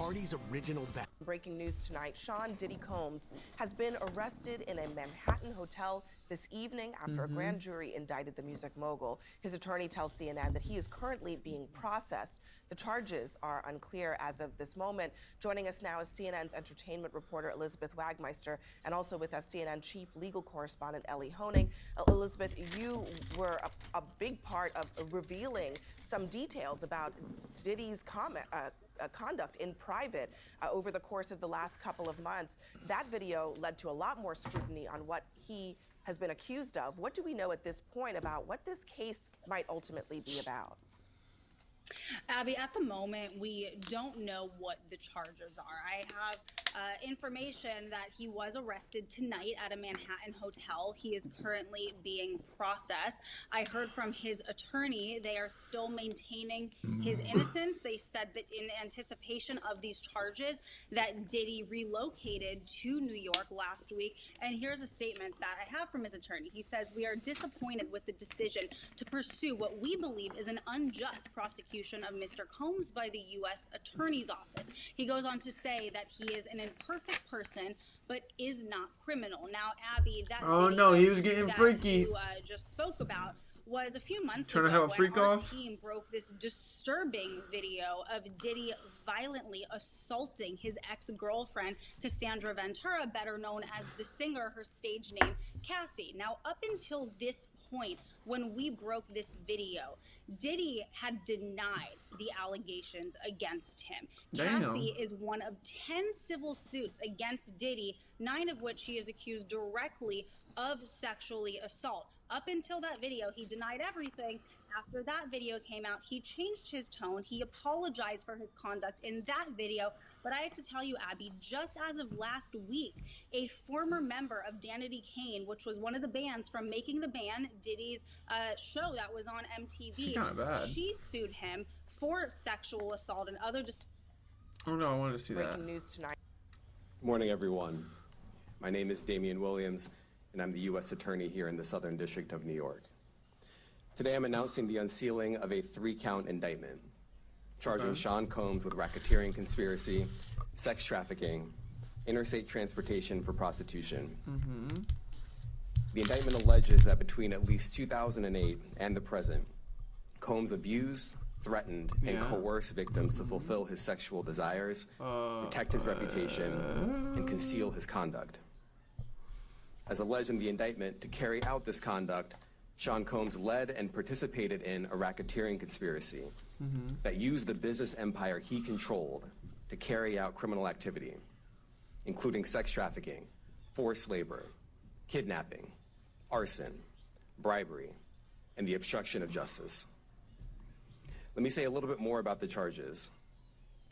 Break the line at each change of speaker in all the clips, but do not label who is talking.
party's original band.
Breaking news tonight, Sean Diddy Combs has been arrested in a Manhattan hotel this evening after a grand jury indicted the music mogul. His attorney tells CNN that he is currently being processed. The charges are unclear as of this moment. Joining us now is CNN's entertainment reporter Elizabeth Wagmeister, and also with us CNN chief legal correspondent Ellie Honing. Elizabeth, you were a big part of revealing some details about Diddy's conduct in private over the course of the last couple of months. That video led to a lot more scrutiny on what he has been accused of. What do we know at this point about what this case might ultimately be about?
Abby, at the moment, we don't know what the charges are. I have information that he was arrested tonight at a Manhattan hotel. He is currently being processed. I heard from his attorney they are still maintaining his innocence. They said that in anticipation of these charges that Diddy relocated to New York last week. And here's a statement that I have from his attorney. He says, "We are disappointed with the decision to pursue what we believe is an unjust prosecution of Mr. Combs by the U.S. Attorney's Office." He goes on to say that he is an imperfect person, but is not criminal. Now, Abby, that
he was getting freaky.
You just spoke about was a few months
Trying
ago
to have a
when
freak
our
off?
team broke this disturbing video of Diddy violently assaulting his ex-girlfriend, Cassandra Ventura, better known as the singer, her stage name, Cassie. Now, up until this point, when we broke this video, Diddy had denied the allegations against him.
Damn.
Cassie is one of 10 civil suits against Diddy, 9 of which he is accused directly of sexually assault. Up until that video, he denied everything. After that video came out, he changed his tone. He apologized for his conduct in that video. But I have to tell you, Abby, just as of last week, a former member of Danity Kane, which was one of the bands from Making the Band, Diddy's show that was on MTV,
She kinda bad.
she sued him for sexual assault and other
Oh no, I wanted to see that.
Breaking news tonight.
Good morning, everyone. My name is Damian Williams, and I'm the U.S. Attorney here in the Southern District of New York. Today, I'm announcing the unsealing of a 3-count indictment, charging Sean Combs with racketeering conspiracy, sex trafficking, interstate transportation for prostitution. The indictment alleges that between at least 2008 and the present, Combs abused, threatened, and coerced victims to fulfill his sexual desires, protect his reputation, and conceal his conduct. As alleged in the indictment, to carry out this conduct, Sean Combs led and participated in a racketeering conspiracy that used the business empire he controlled to carry out criminal activity, including sex trafficking, forced labor, kidnapping, arson, bribery, and the obstruction of justice. Let me say a little bit more about the charges.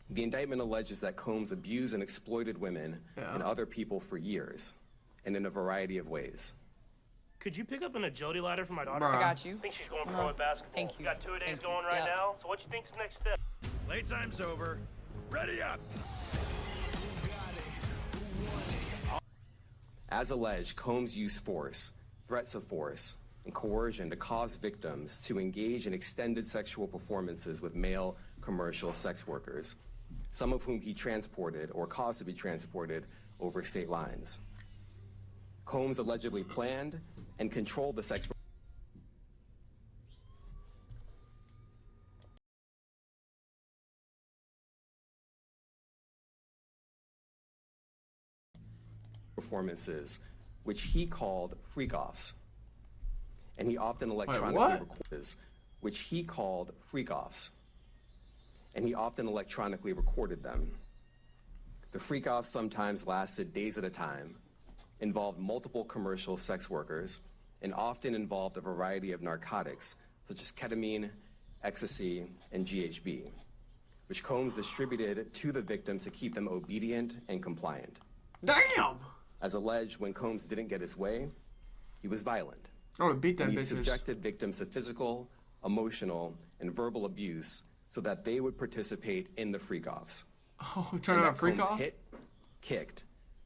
The indictment alleges that Combs abused and exploited women and other people for years, and in a variety of ways.
Could you pick up an agility ladder for my daughter?
Bruh.
I got you.
I think she's going pro at basketball.
Thank you.
We got 2 days
Thank you.
going right
Yeah.
now. So what you think's the next step?
Playtime's over. Ready up!
As alleged, Combs used force, threats of force, and coercion to cause victims to engage in extended sexual performances with male commercial sex workers, some of whom he transported or caused to be transported over state lines. Combs allegedly planned and controlled the sex performances, which he called Freakoffs. And he often electronically recorded, which he called Freakoffs. And he often electronically recorded them. The Freakoffs sometimes lasted days at a time, involved multiple commercial sex workers, and often involved a variety of narcotics, such as ketamine, ecstasy, and GHB, which Combs distributed to the victims to keep them obedient and compliant.
Damn!
As alleged, when Combs didn't get his way, he was violent.
I would beat that
And he
bitches.
subjected victims to physical, emotional, and verbal abuse so that they would participate in the freak-offs.
Oh, trying
And
to
that
freak
Combs
off?
hit, kicked,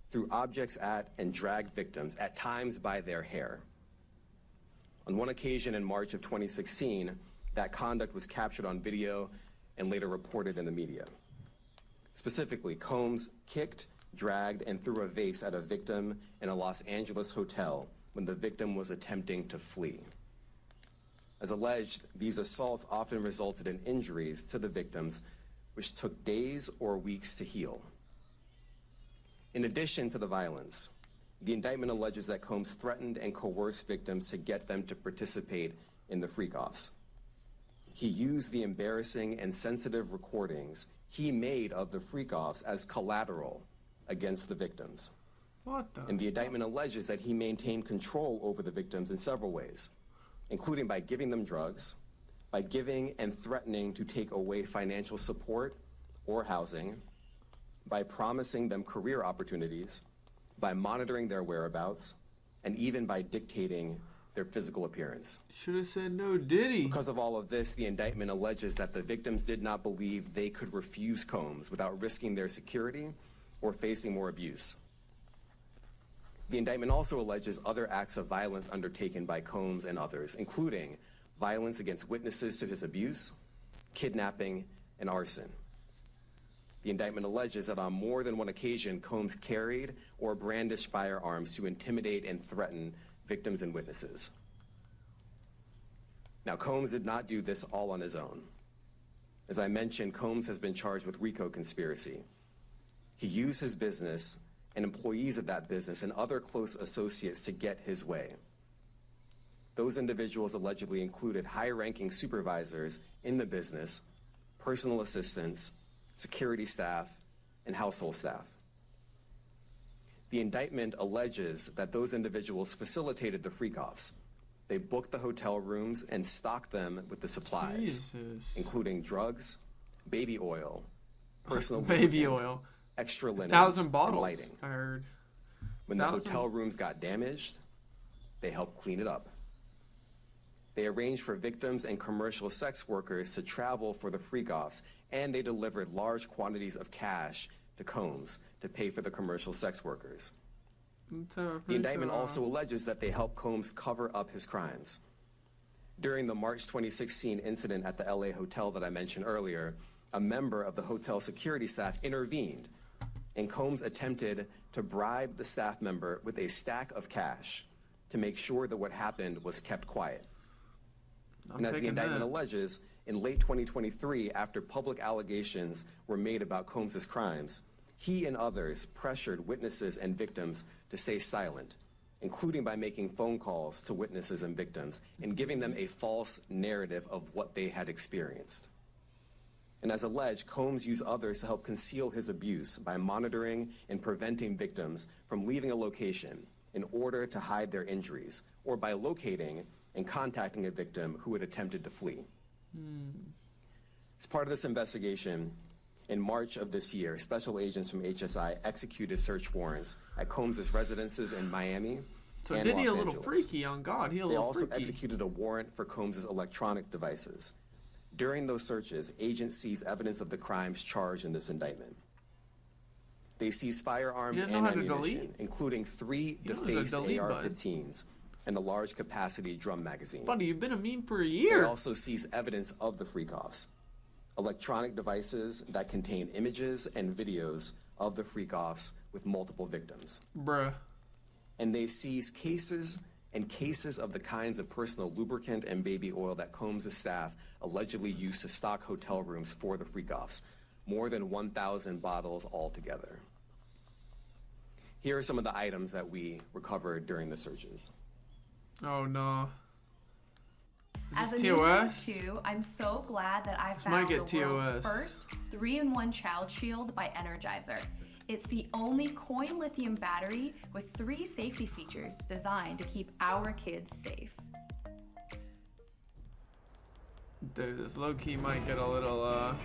threw objects at, and dragged victims, at times by their hair. On one occasion in March of 2016, that conduct was captured on video and later reported in the media. Specifically, Combs kicked, dragged, and threw a vase at a victim in a Los Angeles hotel when the victim was attempting to flee. As alleged, these assaults often resulted in injuries to the victims, which took days or weeks to heal. In addition to the violence, the indictment alleges that Combs threatened and coerced victims to get them to participate in the Freakoffs. He used the embarrassing and sensitive recordings he made of the Freakoffs as collateral against the victims.
What the?
And the indictment alleges that he maintained control over the victims in several ways, including by giving them drugs, by giving and threatening to take away financial support or housing, by promising them career opportunities, by monitoring their whereabouts, and even by dictating their physical appearance.
Should have said no Diddy.
Because of all of this, the indictment alleges that the victims did not believe they could refuse Combs without risking their security or facing more abuse. The indictment also alleges other acts of violence undertaken by Combs and others, including violence against witnesses to his abuse, kidnapping, and arson. The indictment alleges that on more than one occasion, Combs carried or brandished firearms to intimidate and threaten victims and witnesses. Now, Combs did not do this all on his own. As I mentioned, Combs has been charged with RICO conspiracy. He used his business and employees of that business and other close associates to get his way. Those individuals allegedly included high-ranking supervisors in the business, personal assistants, security staff, and household staff. The indictment alleges that those individuals facilitated the Freakoffs. They booked the hotel rooms and stocked them with the supplies,
Jesus.
including drugs, baby oil, personal
Baby
lubricant,
oil.
extra linens,
1,000
and
bottles.
lighting.
I heard.
When the
1,000.
hotel rooms got damaged, they helped clean it up. They arranged for victims and commercial sex workers to travel for the Freakoffs, and they delivered large quantities of cash to Combs to pay for the commercial sex workers. The indictment also alleges that they helped Combs cover up his crimes. During the March 2016 incident at the LA hotel that I mentioned earlier, a member of the hotel security staff intervened, and Combs attempted to bribe the staff member with a stack of cash to make sure that what happened was kept quiet. And as the indictment alleges, in late 2023, after public allegations were made about Combs' crimes, he and others pressured witnesses and victims to stay silent, including by making phone calls to witnesses and victims and giving them a false narrative of what they had experienced. And as alleged, Combs used others to help conceal his abuse by monitoring and preventing victims from leaving a location in order to hide their injuries, or by locating and contacting a victim who had attempted to flee. As part of this investigation, in March of this year, special agents from HSI executed search warrants at Combs' residences in Miami
So
and
Diddy
Los
a little
Angeles.
freaky on God. He a
They
little
also
freaky.
executed a warrant for Combs' electronic devices. During those searches, agents seized evidence of the crimes charged in this indictment. They seized firearms
You
and
didn't know how to
ammunition,
delete?
including 3
You know there's a
defaced
delete button.
AR-15s and a large-capacity drum magazine.
Buddy, you've been a meme for a
They
year.
also seized evidence of the Freakoffs, electronic devices that contain images and videos of the Freakoffs with multiple victims.
Bruh.
And they seized cases and cases of the kinds of personal lubricant and baby oil that Combs' staff allegedly used to stock hotel rooms for the Freakoffs, more than 1,000 bottles altogether. Here are some of the items that we recovered during the searches.
Oh no.
As
Is
a
this
new mom
TOS?
too, I'm so glad that I
might
found
get
the world's
TOS.
first 3-in-1 child shield by Energizer. It's the only coin lithium battery with 3 safety features designed to keep our kids safe.
Dude, this low key might get a little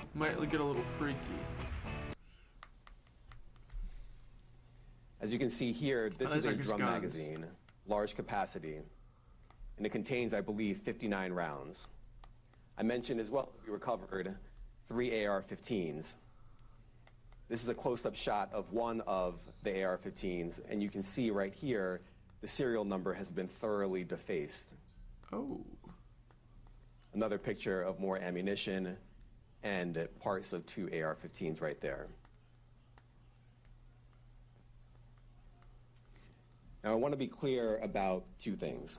freaky.
As you can see here, this
Oh,
is
these
a
are just
drum
guns.
magazine, large capacity, and it contains, I believe, 59 rounds. I mentioned as well we recovered 3 AR-15s. This is a close-up shot of one of the AR-15s, and you can see right here the serial number has been thoroughly defaced.
Oh.
Another picture of more ammunition and parts of 2 AR-15s right there. Now, I want to be clear about two things.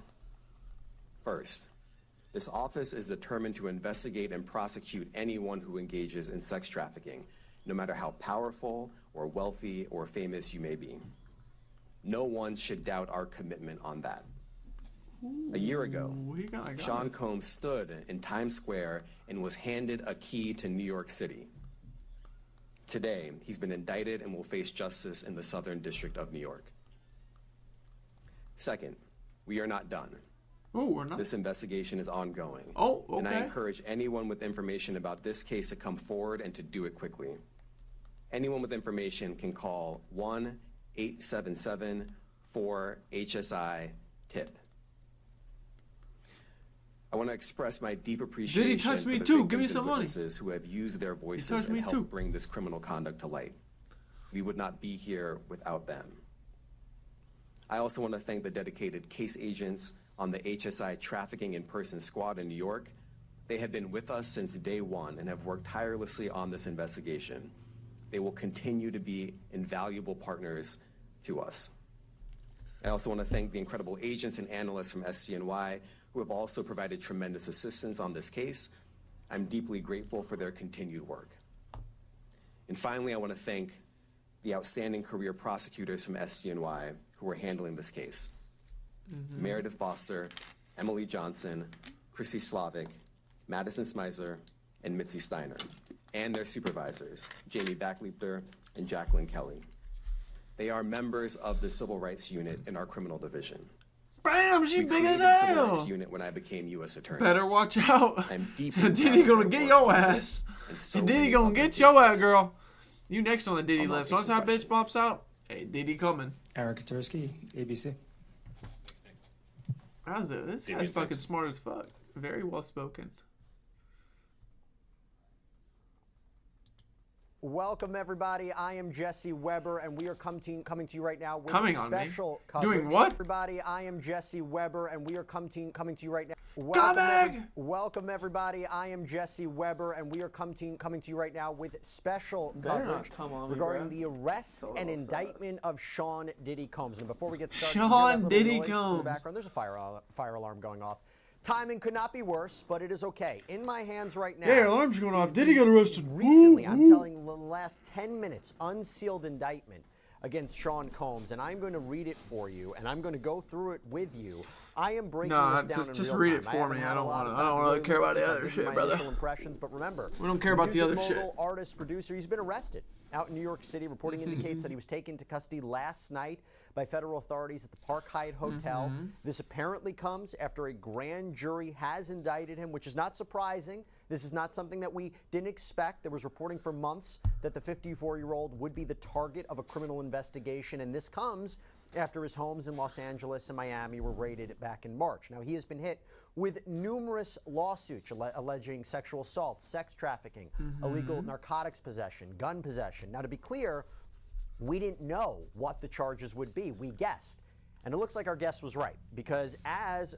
First, this office is determined to investigate and prosecute anyone who engages in sex trafficking, no matter how powerful or wealthy or famous you may be. No one should doubt our commitment on that. A year ago, Sean Combs stood in Times Square and was handed a key to New York City. Today, he's been indicted and will face justice in the Southern District of New York. Second, we are not done.
Oh, we're not.
This investigation is ongoing.
Oh, okay.
And I encourage anyone with information about this case to come forward and to do it quickly. Anyone with information can call 1-877-4HSI-TIP. I want to express my deep appreciation
Did he touch
for
me
the
too?
victims
Give me
and
some money.
witnesses who have used their voices
touched
and
me
helped
too.
bring this criminal conduct to light. We would not be here without them. I also want to thank the dedicated case agents on the HSI Trafficking in Person Squad in New York. They have been with us since day one and have worked tirelessly on this investigation. They will continue to be invaluable partners to us. I also want to thank the incredible agents and analysts from SCNY who have also provided tremendous assistance on this case. I'm deeply grateful for their continued work. And finally, I want to thank the outstanding career prosecutors from SCNY who are handling this case. Meredith Foster, Emily Johnson, Chrissy Slavic, Madison Smizer, and Mitzi Steiner, and their supervisors, Jamie Backleeper and Jacqueline Kelly. They are members of the Civil Rights Unit in our criminal division.
Bam, she
We
big as
created the Civil Rights
hell.
Unit when I became U.S. Attorney.
Better watch out.
I'm deeply
Diddy
proud
gonna
of
get
their
your
work
ass.
and so
And Diddy
many
gonna
other
get your ass,
cases.
girl. You next on the Diddy
I'm not
list. Once
taking
that bitch
questions.
pops out, hey, Diddy coming.
Eric Katursky, ABC.
This guy's fucking smart as fuck. Very well spoken.
Welcome, everybody. I am Jesse Weber, and we are coming to you right now with
Coming on me?
special coverage.
Doing what?
Everybody, I am Jesse Weber, and we are coming to you right now. Welcome, everybody. I am Jesse Weber, and we are coming to you right now with special
Better not
coverage
come on me,
regarding
bruh.
the arrest
So
and
sus.
indictment of Sean Diddy Combs. And before we get started,
Sean
you hear that little
Diddy
noise in
Combs.
the background. There's a fire alarm going off. Timing could not be worse, but it is okay. In my hands right now.
Yeah, your alarm's going off. Diddy got arrested.
Recently,
Woo,
I'm
woo.
telling you, the last 10 minutes, unsealed indictment against Sean Combs, and I'm going to read it for you, and I'm going to go through it with you. I am breaking this down in
just
real
read
time.
it for me.
haven't
I
had
don't
a lot
want
of
to. I don't
time
really
to
care about the
this. I'm
other
giving
shit,
my
brother.
initial impressions, but remember,
We don't care about the other
music
shit.
mogul, artist, producer, he's been arrested out in New York City. Reporting indicates that he was taken to custody last night by federal authorities at the Park Hyatt Hotel. This apparently comes after a grand jury has indicted him, which is not surprising. This is not something that we didn't expect. There was reporting for months that the 54-year-old would be the target of a criminal investigation, and this comes after his homes in Los Angeles and Miami were raided back in March. Now, he has been hit with numerous lawsuits alleging sexual assault, sex trafficking, illegal narcotics possession, gun possession. Now, to be clear, we didn't know what the charges would be. We guessed. And it looks like our guess was right, because as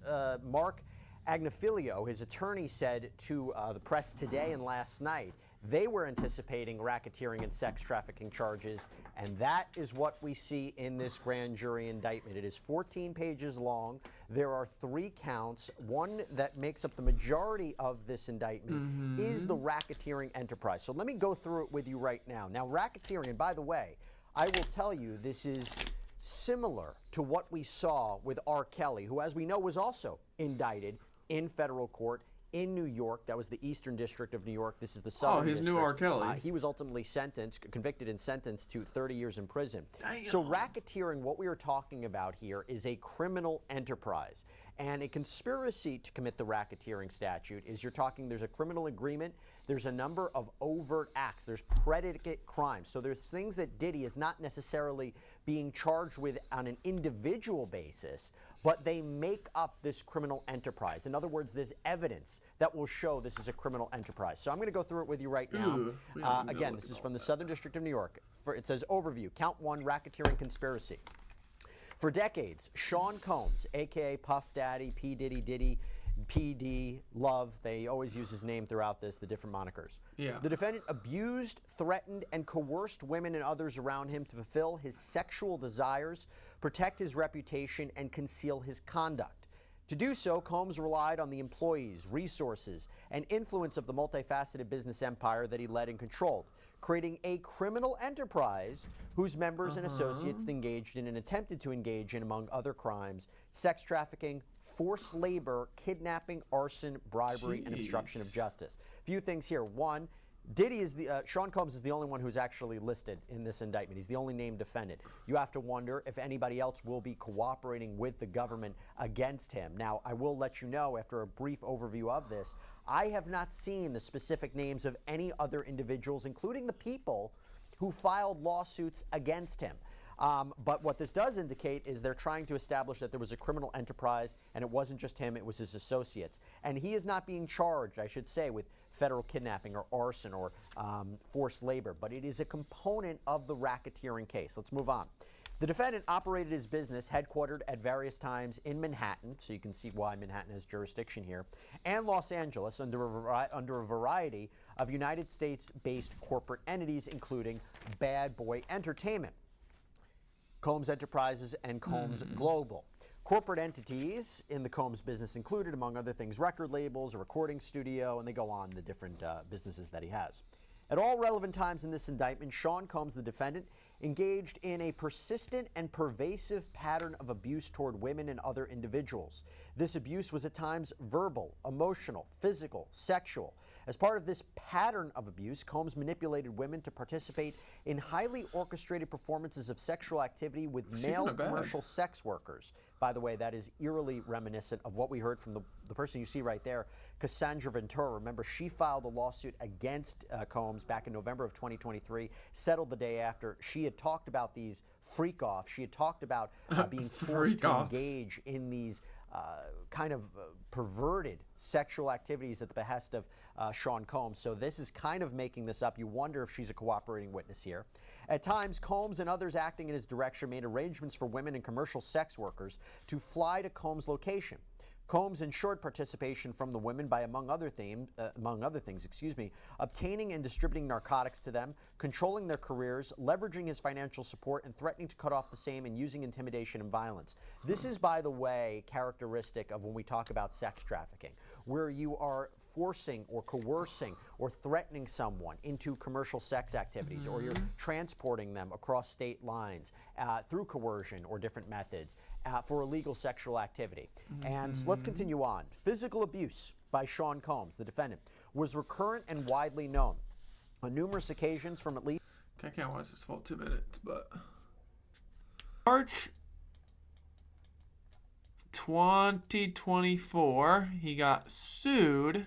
Mark Agnifilio, his attorney, said to the press today and last night, they were anticipating racketeering and sex trafficking charges, and that is what we see in this grand jury indictment. It is 14 pages long. There are 3 counts. One that makes up the majority of this indictment is the racketeering enterprise. So let me go through it with you right now. Now, racketeering, and by the way, I will tell you this is similar to what we saw with R. Kelly, who, as we know, was also indicted in federal court in New York. That was the Eastern District of New York. This is the Southern
his
District.
new R. Kelly.
He was ultimately convicted and sentenced to 30 years in prison. So racketeering, what we are talking about here, is a criminal enterprise. And a conspiracy to commit the racketeering statute is there's a criminal agreement, there's a number of overt acts, there's predicate crimes. So there's things that Diddy is not necessarily being charged with on an individual basis, but they make up this criminal enterprise. In other words, there's evidence that will show this is a criminal enterprise. So I'm going to go through it with you right now. Again, this is from the Southern District of New York. It says, overview, count 1, racketeering conspiracy. For decades, Sean Combs, a.k.a. Puff Daddy, P. Diddy, PD, Love, they always use his name throughout this, the different monikers.
Yeah.
The defendant abused, threatened, and coerced women and others around him to fulfill his sexual desires, protect his reputation, and conceal his conduct. To do so, Combs relied on the employees, resources, and influence of the multifaceted business empire that he led and controlled, creating a criminal enterprise whose members and associates engaged in and attempted to engage in, among other crimes, sex trafficking, forced labor, kidnapping, arson, bribery, and obstruction of justice. A few things here. One, Diddy is Sean Combs is the only one who's actually listed in this indictment. He's the only named defendant. You have to wonder if anybody else will be cooperating with the government against him. Now, I will let you know after a brief overview of this, I have not seen the specific names of any other individuals, including the people who filed lawsuits against him. But what this does indicate is they're trying to establish that there was a criminal enterprise, and it wasn't just him, it was his associates. And he is not being charged, I should say, with federal kidnapping or arson or forced labor, but it is a component of the racketeering case. Let's move on. The defendant operated his business headquartered at various times in Manhattan, so you can see why Manhattan has jurisdiction here, and Los Angeles under a variety of United States-based corporate entities, including Bad Boy Entertainment, Combs Enterprises, and Combs Global. Corporate entities in the Combs business included, among other things, record labels, a recording studio, and they go on the different businesses that he has. At all relevant times in this indictment, Sean Combs, the defendant, engaged in a persistent and pervasive pattern of abuse toward women and other individuals. This abuse was at times verbal, emotional, physical, sexual. As part of this pattern of abuse, Combs manipulated women to participate in highly orchestrated performances of sexual activity with male commercial sex workers. By the way, that is eerily reminiscent of what we heard from the person you see right there, Cassandra Ventura. Remember, she filed a lawsuit against Combs back in November of 2023, settled the day after. She had talked about these freak-offs. She had talked about being forced to engage in these kind of perverted sexual activities at the behest of Sean Combs. So this is kind of making this up. You wonder if she's a cooperating witness here. At times, Combs and others acting in his direction made arrangements for women and commercial sex workers to fly to Combs' location. Combs ensured participation from the women by, among other things, obtaining and distributing narcotics to them, controlling their careers, leveraging his financial support, and threatening to cut off the same and using intimidation and violence. This is, by the way, characteristic of when we talk about sex trafficking, where you are forcing or coercing or threatening someone into commercial sex activities, or you're transporting them across state lines through coercion or different methods for illegal sexual activity. And so let's continue on. Physical abuse by Sean Combs, the defendant, was recurrent and widely known. On numerous occasions from at least...
I can't watch this full 2 minutes, but... March 2024, he got sued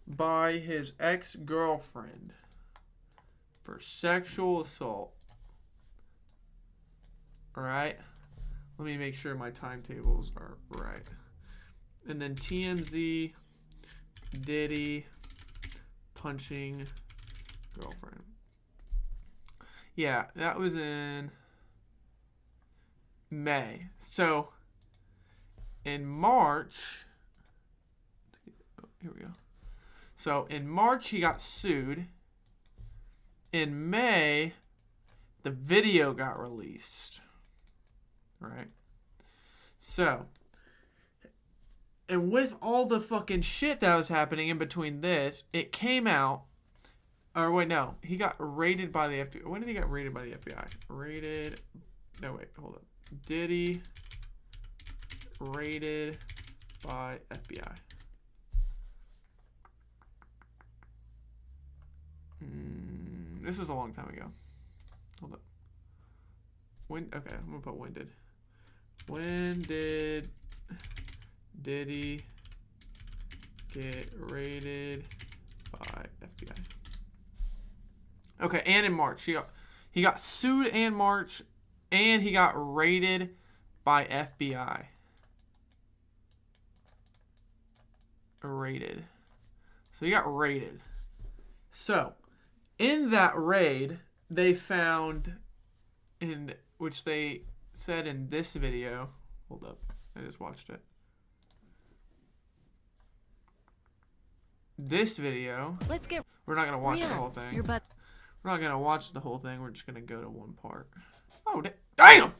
by his ex-girlfriend for sexual assault. Alright? Let me make sure my timetables are right. And then TMZ, Diddy, punching girlfriend. Yeah, that was in May. So, in March, here we go. So, in March, he got sued. In May, the video got released. Right? So, and with all the fucking shit that was happening in between this, it came out, or wait, no, he got raided by the FBI. When did he get raided by the FBI? Raided, no, wait, hold up. Diddy raided by FBI. This was a long time ago. Hold up. When, okay, I'm gonna put when did. When did Diddy get raided by FBI? Okay, and in March. He got sued in March, and he got raided by FBI. Raided. So he got raided. So, in that raid, they found, in which they said in this video, hold up, I just watched it. this video.
Let's get
We're not gonna watch the
real.
whole thing.
Your butt.
We're not gonna watch the whole thing. We're just gonna go to one part. Oh, damn!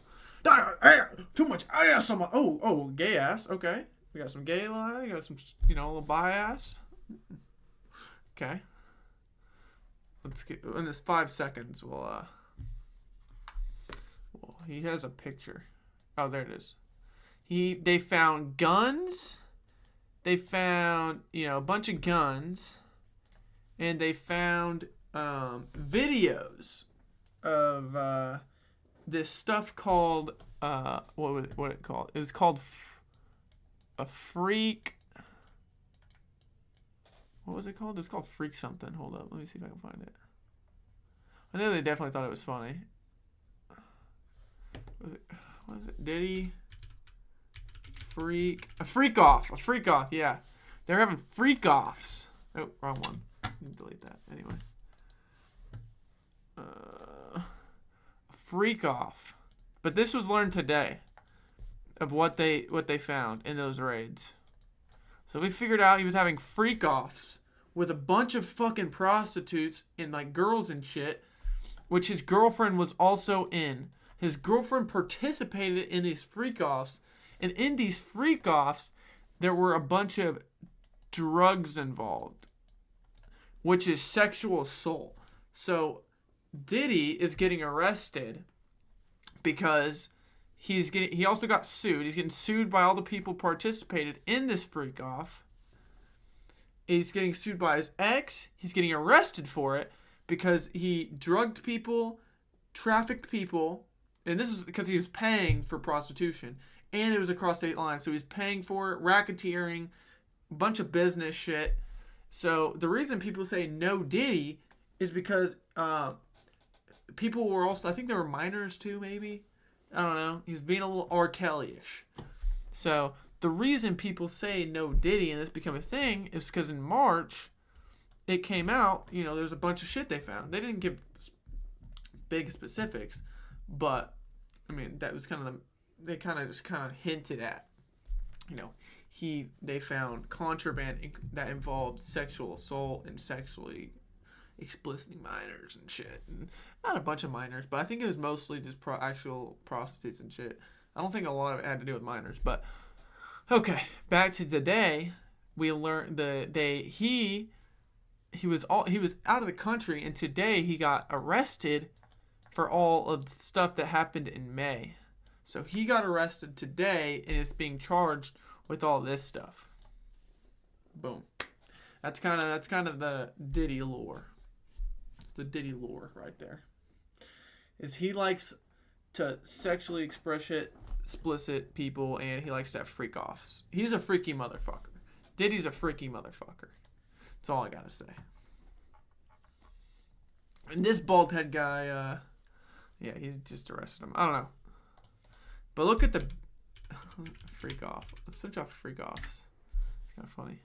Damn! Too much ass on my. Oh, gay ass. Okay, we got some gay line. We got some, a little bi ass. Okay. Let's get in this 5 seconds. Well, he has a picture. Oh, there it is. They found guns. They found a bunch of guns, and they found videos of this stuff called what it called? It was called a freak. What was it called? It was called Freak something. Hold up, let me see if I can find it. I know they definitely thought it was funny. What is it? Diddy. A freak-off, yeah. They're having freak-offs. Oh, wrong one. Delete that. Anyway. A freak-off. But this was learned today of what they found in those raids. So we figured out he was having freak-offs with a bunch of fucking prostitutes and like girls and shit, which his girlfriend was also in. His girlfriend participated in these freak-offs. And in these freak-offs, there were a bunch of drugs involved, which is sexual assault. So Diddy is getting arrested because he also got sued. He's getting sued by all the people participated in this freak-off. He's getting sued by his ex. He's getting arrested for it because he drugged people, trafficked people, and this is because he was paying for prostitution. And it was across state lines, so he's paying for it, racketeering, a bunch of business shit. So the reason people say no Diddy is because people were also, I think there were minors too, maybe. I don't know. He's being a little R. Kelly-ish. So the reason people say no Diddy and this become a thing is because in March, it came out, there's a bunch of shit they found. They didn't give big specifics, but, I mean, that was kind of they kind of hinted at, they found contraband that involved sexual assault and sexually explicit minors and shit. And not a bunch of minors, but I think it was mostly just actual prostitutes and shit. I don't think a lot of it had to do with minors, but okay, back to today. We learned he was out of the country, and today he got arrested for all of the stuff that happened in May. So he got arrested today and is being charged with all this stuff. Boom. That's kind of the Diddy lore. It's the Diddy lore right there. Is he likes to sexually explicit people, and he likes to have freak-offs. He's a freaky motherfucker. Diddy's a freaky motherfucker. That's all I gotta say. And this bald head guy, he just arrested him. I don't know. But look at the freak off. Let's search up freak offs. It's kind of funny.